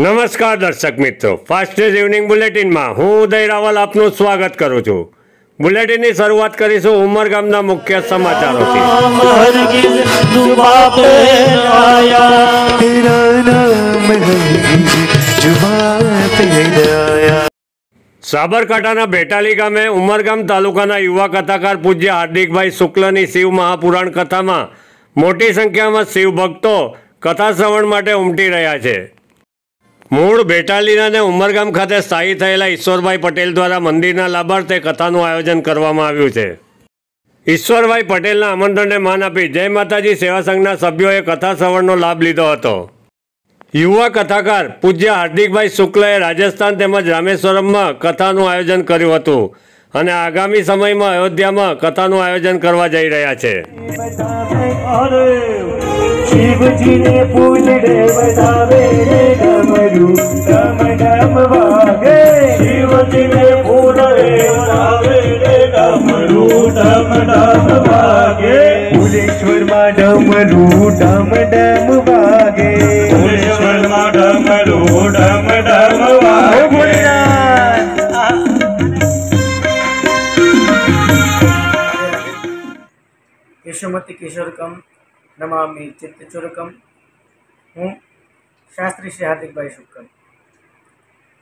નમસ્કાર દર્શક મિત્રો, ફાસ્ટ ન્યૂઝ ઇવનિંગ બુલેટિનમાં હું ઉદય રાવલ આપનું સ્વાગત કરું છું। બુલેટિનની શરૂઆત કરીશું ઉમરગામના મુખ્ય સમાચારોથી। સાબરકાંઠાના બેટાલી ગામે ઉમરગામ તાલુકાના યુવા કથાકાર પૂજ્ય હાર્દિકભાઈ શુક્લની શિવ મહાપુરાણ કથામાં મોટી સંખ્યામાં શિવ ભક્તો કથા શ્રવણ માટે ઉમટી રહ્યા છે। મૂળ બેટાલીના અને ઉમરગામ ખાતે સ્થાયી થયેલા ઈશ્વરભાઈ પટેલ દ્વારા મંદિરના લાભાર્થે કથાનું આયોજન કરવામાં આવ્યું છે। ઈશ્વરભાઈ પટેલના આમંત્રણને માન આપી જય માતાજી સેવા સંઘના સભ્યોએ કથા શ્રવણનો લાભ લીધો હતો। યુવા કથાકાર પૂજ્ય હાર્દિકભાઈ શુક્લએ રાજસ્થાન તેમજ રામેશ્વરમમાં કથાનું આયોજન કર્યું હતું અને આગામી સમયમાં અયોધ્યામાં કથાનું આયોજન કરવા જઈ રહ્યા છે। शिवजी ने पूज रे बजावे रे डमरू डम डम वागे। शिवजी ने पूज रे बजावे रे डमरू डम डम वागे। भुलेश्वर मां डमरू डम डम वागे। भुलेश्वर मां डमरू डम डम वागे। यशोमती केशोरकम नमामि चित्तचोरकम। हूँ शास्त्री श्री हार्दिकभाई शुक्ल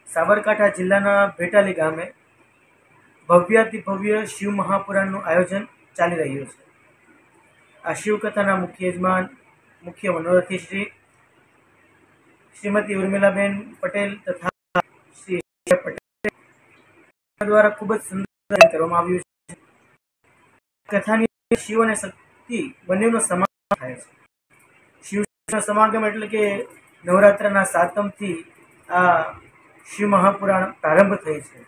साबरकांठा जिल्लाना बेटाली गामे भव्याति भव्य शिव महापुराणનું आयोजन चाली રહ્યું છે। આ શિવકથાના મુખ્ય યજમાન મુખ્ય મનોરથી શ્રીમતી ઉર્મિલાબેન પટેલ તથા શ્રી પટેલ દ્વારા ખૂબ જ સુંદર કરવામાં આવ્યું છે। કથાની શિવ અને શક્તિ બંનેનો થાય છે। શિવ સમાગમ એટલે કે નવરાત્રના સાતમથી આ શિવ મહાપુરાણ પ્રારંભ થઈ છે,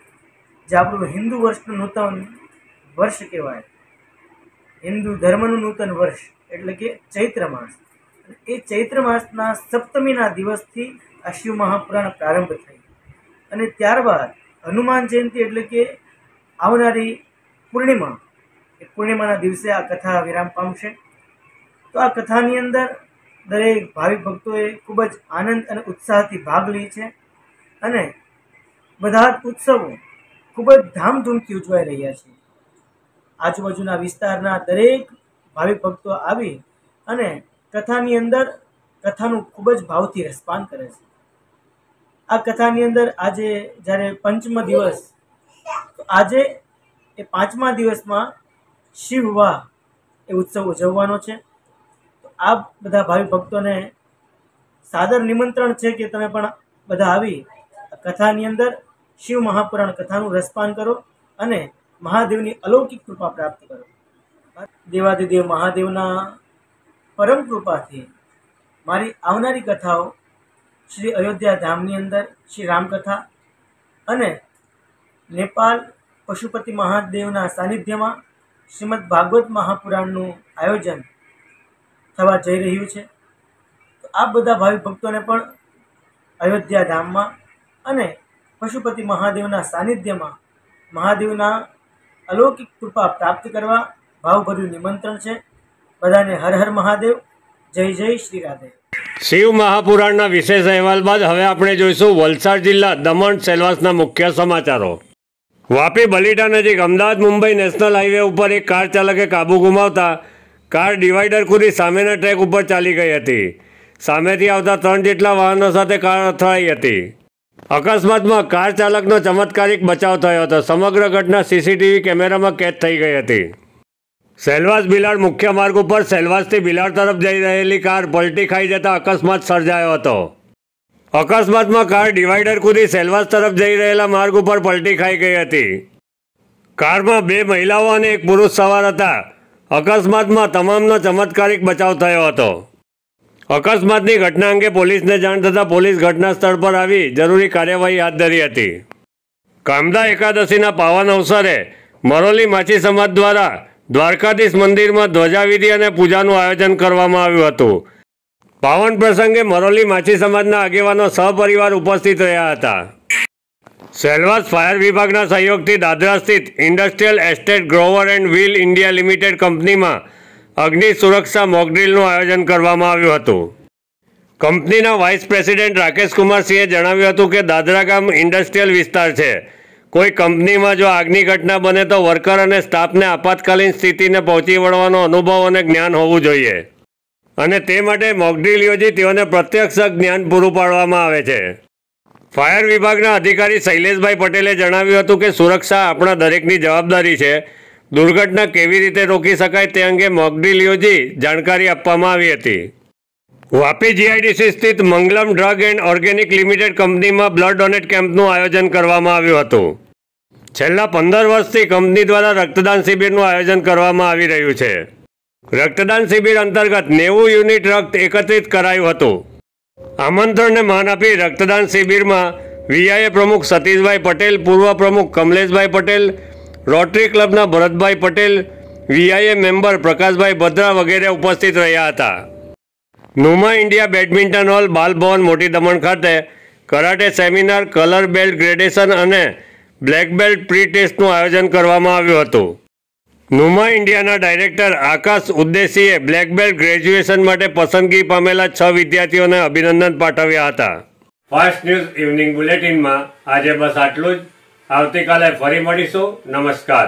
જે આપણું હિન્દુ વર્ષનું નૂતન વર્ષ કહેવાય। હિન્દુ ધર્મનું નૂતન વર્ષ એટલે કે ચૈત્ર માસ। એ ચૈત્ર માસના સપ્તમીના દિવસથી આ શિવ મહાપુરાણ પ્રારંભ થઈ અને ત્યારબાદ હનુમાન જયંતિ એટલે કે આવનારી પૂર્ણિમા, એ પૂર્ણિમાના દિવસે આ કથા વિરામ પામશે। તો આ કથાની અંદર દરેક ભાવિક ભક્તોએ ખૂબ જ આનંદ અને ઉત્સાહથી ભાગ લે છે અને બધા જ ઉત્સવો ખૂબ જ ધામધૂમથી ઉજવાઈ રહ્યા છે। આજુબાજુના વિસ્તારના દરેક ભાવિક ભક્તો આવી અને કથાની અંદર કથાનું ખૂબ જ ભાવથી રસપાન કરે છે। આ કથાની અંદર આજે જ્યારે પંચમ દિવસ, તો આજે એ પાંચમા દિવસમાં શિવવાહ એ ઉત્સવ ઉજવવાનો છે। આ બધા ભાવિ ભક્તોને સાદર નિમંત્રણ છે કે તમે પણ બધા આવી કથાની અંદર શિવ મહાપુરાણ કથાનું રસપાન કરો અને મહાદેવની અલૌકિક કૃપા પ્રાપ્ત કરો। દેવાધિદેવ મહાદેવના પરમ કૃપાથી મારી આવનારી કથાઓ શ્રી અયોધ્યા ધામની અંદર શ્રી રામકથા અને નેપાળ પશુપતિ મહાદેવના સાનિધ્યમાં શ્રીમદ ભાગવત મહાપુરાણનું આયોજન થવા જઈ રહ્યું છે। તો આ બધા ભાવિક ભક્તોને પણ અયોધ્યા ધામમાં અને પશુપતિ મહાદેવના સાનિધ્યમાં મહાદેવના અલૌકિક કૃપા પ્રાપ્ત કરવા ભાવભર્યું નિમંત્રણ છે। બધાને હર હર મહાદેવ, જય જય શ્રી રાધે। શિવ મહાપુરાણના વિશેષ અહેવાલ બાદ હવે આપણે જોઈશું વલસાડ જિલ્લા દમણ સેલવાસના મુખ્ય સમાચારો। વાપી બલીટા નજીક અમદાવાદ મુંબઈ નેશનલ હાઈવે ઉપર એક કાર ચાલકે કાબુ ગુમાવતા કાર ડિવાઈડર કૂદી સામેના ટ્રેક ઉપર ચાલી ગઈ હતી। સામેથી આવતા 3 જેટલા વાહનો સાથે કાર અથડાઈ હતી। અકસ્માતમાં કાર ચાલકનો ચમત્કારિક બચાવ થયો હતો। સમગ્ર ઘટના સીસીટીવી કેમેરામાં કેદ થઈ ગઈ હતી। સેલવાસ બિલાડ મુખ્ય માર્ગ ઉપર સેલવાસથી બિલાડ તરફ જઈ રહેલી કાર પલટી ખાઈ જતા અકસ્માત સર્જાયો હતો। અકસ્માતમાં કાર ડિવાઈડર કૂદી સેલવાસ તરફ જઈ રહેલા માર્ગ ઉપર પલટી ખાઈ ગઈ હતી। કારમાં 2 મહિલાઓ અને 1 પુરુષ સવાર હતા। અકસ્માતમાં તમામનો ચમત્કારિક બચાવ થયો હતો। અકસ્માતની ઘટના અંગે પોલીસને જાણ થતાં પોલીસ ઘટના સ્થળ પર આવી જરૂરી કાર્યવાહી હાથ ધરી હતી। કામદા એકાદશીના પાવન અવસરે મરોલી માછી સમાજ દ્વારા દ્વારકાધીશ મંદિરમાં ધ્વજાવિધિ અને પૂજાનું આયોજન કરવામાં આવ્યું હતું। પાવન પ્રસંગે મરોલી માછી સમાજના આગેવાનો સહપરિવાર ઉપસ્થિત રહ્યા હતા। સેલવાસ ફાયર વિભાગના સહયોગથી દાદરા સ્થિત industrial estate Grover and wheel India limited કંપનીમાં અગ્નિ સુરક્ષા મોકડ્રીલનું આયોજન કરવામાં આવ્યું હતું। કંપનીના વાઇસ પ્રેસિડેન્ટ રાકેશ કુમાર સિંહે જણાવ્યું હતું કે દાદરા ગામ ઇન્ડસ્ટ્રીયલ વિસ્તાર છે. કોઈ કંપનીમાં જો આગની ઘટના બને તો વર્કર અને સ્ટાફને આપાતકાલીન સ્થિતિને પહોંચી વળવાનો અનુભવ અને જ્ઞાન હોવું જોઈએ અને તે માટે મોકડ્રીલ યોજી તેઓને પ્રત્યક્ષ જ્ઞાન પૂરું પાડવામાં આવે છે. ફાયર વિભાગના અધિકારી શૈલેષભાઈ પટેલે જણાવ્યું હતું કે સુરક્ષા આપણા દરેકની જવાબદારી છે. દુર્ઘટના કેવી રીતે રોકી શકાય તે અંગે મોકડ્રીલ યોજી જાણકારી આપવામાં આવી હતી. વાપી જીઆઈડીસી સ્થિત Mangalam drug and organic limited કંપનીમાં બ્લડ ડોનેટ કેમ્પનું આયોજન કરવામાં આવ્યું હતું. છેલ્લા 15 વર્ષથી કંપની દ્વારા રક્તદાન શિબિરનું આયોજન કરવામાં આવી રહ્યું છે. રક્તદાન શિબિર અંતર્ગત 90 યુનિટ રક્ત એકત્રિત કરાયું હતું. આમંત્રણને માન આપી રક્તદાન શિબિરમાં વીઆઈએ પ્રમુખ સતીશભાઈ પટેલ, પૂર્વ પ્રમુખ કમલેશભાઈ પટેલ, રોટરી ક્લબના ભરતભાઈ પટેલ, વીઆઈએ મેમ્બર પ્રકાશભાઈ ભદ્રા વગેરે ઉપસ્થિત રહ્યા હતા. Numa India badminton hall, Balbhavan, Moti Daman ખાતે karate seminar, colour belt gradation અને બ્લેક બેલ્ટ પ્રી ટેસ્ટનું આયોજન કરવામાં આવ્યું હતું. નુમા ઇન્ડિયાના ડાયરેક્ટર આકાશ ઉદ્દેશીએ બ્લેક બેલ્ટ ગ્રેજ્યુએશન માટે પસંદગી પામેલા 6 વિદ્યાર્થીઓને અભિનંદન પાઠવ્યા હતા. ફાસ્ટ ન્યૂઝ ઇવનિંગ બુલેટિનમાં આજે બસ આટલું જ. આવતીકાલે ફરી મળીશું. નમસ્કાર.